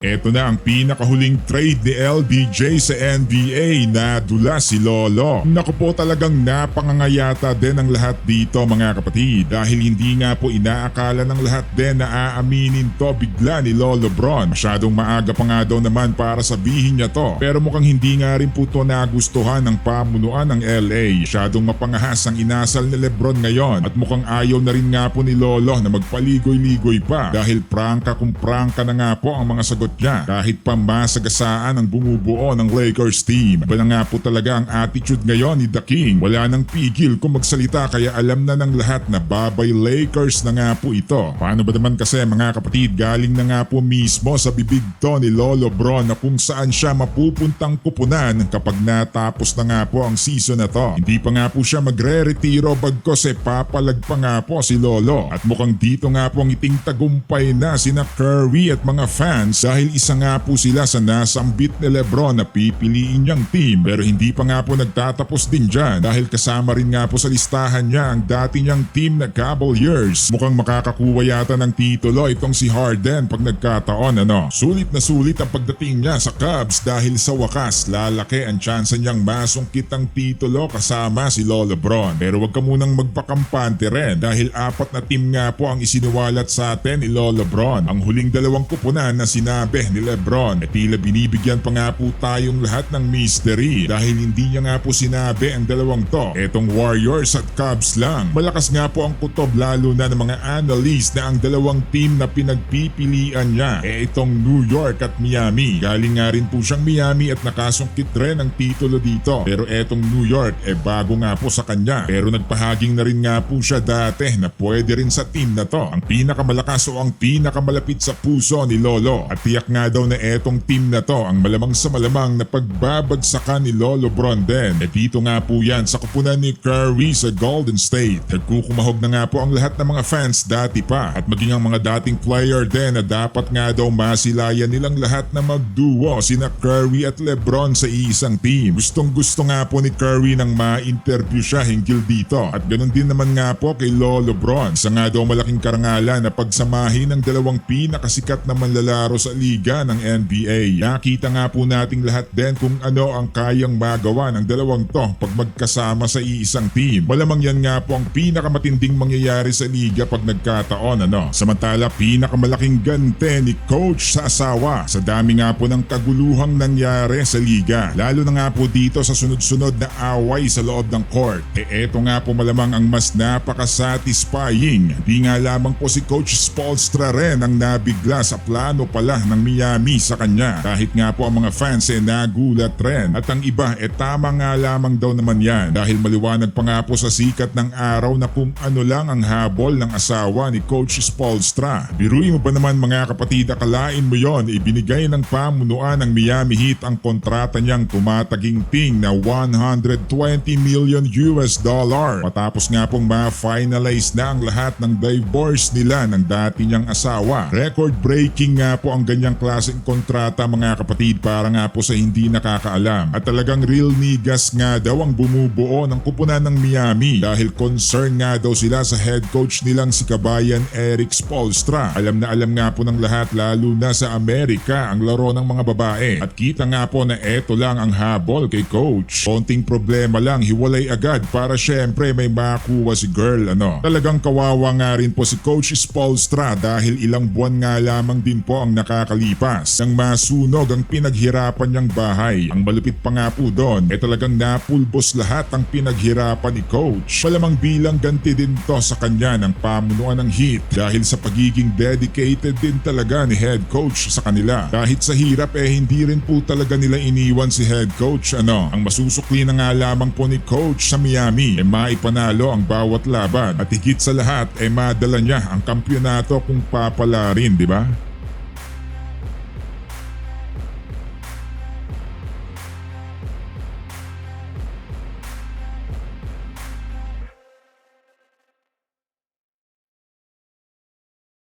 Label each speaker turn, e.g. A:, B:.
A: Ito na ang pinakahuling trade ni LBJ sa NBA na dula si Lolo. Naku po, talagang napangangayata din ang lahat dito mga kapatid dahil hindi nga po inaakala ng lahat din na aaminin to bigla ni Lolo Bron. Masyadong maaga pa nga daw naman para sabihin niya to, pero mukhang hindi nga rin po to nagustuhan ng pamunuan ng LA. Masyadong mapangahas ang inasal ni Lebron ngayon at mukhang ayaw na rin nga po ni Lolo na magpaligoy-ligoy pa dahil prangka kung prangka na nga po ang mga sagot niya kahit pa masagasaan ang bumubuo ng Lakers team. Iba na nga po talaga ang attitude ngayon ni The King. Wala nang pigil kung magsalita kaya alam na ng lahat na babay Lakers na nga po ito. Paano ba naman kasi mga kapatid, galing na nga po mismo sa bibig to ni Lolo Bron na kung saan siya mapupuntang kupunan kapag natapos na nga po ang season na to. Hindi pa nga po siya magre-retiro bagkos papalag pa nga po si Lolo. At mukhang dito nga po ang iting tagumpay na sina Curry at mga fans dahil isa nga po sila sa nasambit ni Lebron na pipiliin niyang team, pero hindi pa nga po nagtatapos din dyan dahil kasama rin nga po sa listahan niya ang dati niyang team na Cavaliers. Mukhang makakakuha yata ng titulo itong si Harden pag nagkataon ano. Sulit na sulit ang pagdating niya sa Cavs dahil sa wakas lalaki ang tsansa niyang masungkit ang titulo kasama si Lolo Bron. Pero wag ka munang magpakampante rin dahil 4 na team nga po ang isinuwalat sa atin ni Lolo Bron. Ang huling 2 kupunan na sinabi ni Lebron tila binibigyan pa nga po tayong lahat ng mystery dahil hindi niya nga po sinabi ang 2 to. Etong Warriors at Cavs lang. Malakas nga po ang kutob lalo na ng mga analyst na ang 2 team na pinagpipilian niya itong New York at Miami. Galing nga rin po siyang Miami at nakasungkit rin ang titulo dito. Pero etong New York bago nga po sa kanya. Pero nagpahaging na rin nga po siya dati na pwede rin sa team na to. Ang pinakamalakas o ang pinakamalapit sa puso ni Lolo. At tiyak nga daw na etong team na to ang malamang sa malamang na pagbabagsakan ni Lolo Bron din. Dito nga po yan sa kupunan ni Curry sa Golden State. Nagkukumahog na nga po ang lahat ng mga fans dati pa at maging ang mga dating player din na dapat nga daw masilayan nilang lahat na magduo sina Curry at Lebron sa iisang team. Gustong gusto nga po ni Curry nang ma-interview siya hinggil dito at ganun din naman nga po kay Lolo Bron. Isa nga daw malaking karangalan na pagsamahin ng 2 pinakasikat na manlalaro sa liga ng NBA. Nakita nga po nating lahat din kung ano ang kayang magawa ng 2 to pag magkasama sa iisang team. Malamang yan nga po ang pinakamatinding mangyayari sa liga pag nagkataon ano. Samantala pinakamalaking gante ni coach sa asawa sa dami nga po ng kaguluhang nangyari sa liga. Lalo na nga po dito sa sunod-sunod na away sa loob ng court. Eto nga po malamang ang mas napaka-satisfying. Di nga lamang po si Coach Spoelstra rin ang nabigla sa plano pala ng Miami sa kanya. Kahit nga po ang mga fans nagulat rin. At ang iba tama nga lamang daw naman yan dahil maliwanag pa nga po sa sikat ng araw na kung ano lang ang habol ng asawa ni Coach Spoelstra. Biruin mo ba naman mga kapatid, akalain mo yon ibinigay ng pamunuan ng Miami Heat ang kontrata niyang tumataginting na $120 million matapos nga pong ma-finalize na ang lahat ng divorce nila ng dati niyang asawa. Record breaking nga po ang ganyang klaseng kontrata mga kapatid para nga po sa hindi nakakaalam. At talagang real niggas nga daw ang bumubuo ng kupunan ng Miami dahil concern nga daw sila sa head coach nilang si kabayan Eric Spoelstra. Alam nga po ng lahat lalo na sa Amerika ang laro ng mga babae. At kita nga po na eto lang ang habol kay coach. Konting problema lang, hiwalay agad para syempre may makuha si girl ano. Talagang kawawa nga rin po si Coach Spoelstra dahil ilang buwan nga lamang din po ang nakakalipas nang masunog ang pinaghirapan niyang bahay. Ang malupit pa nga po doon talagang napulbos lahat ang pinaghirapan ni coach. Malamang bilang ganti din to sa kanya ng pamunuan ng Heat dahil sa pagiging dedicated din talaga ni head coach sa kanila. Kahit sa hirap hindi rin po talaga nila iniwan si head coach ano. Ang masusukli na nga lamang po ni coach sa Miami maipanalo ang bawat laban at higit sa lahat madala niya ang kampyonato kung papala rin, di ba?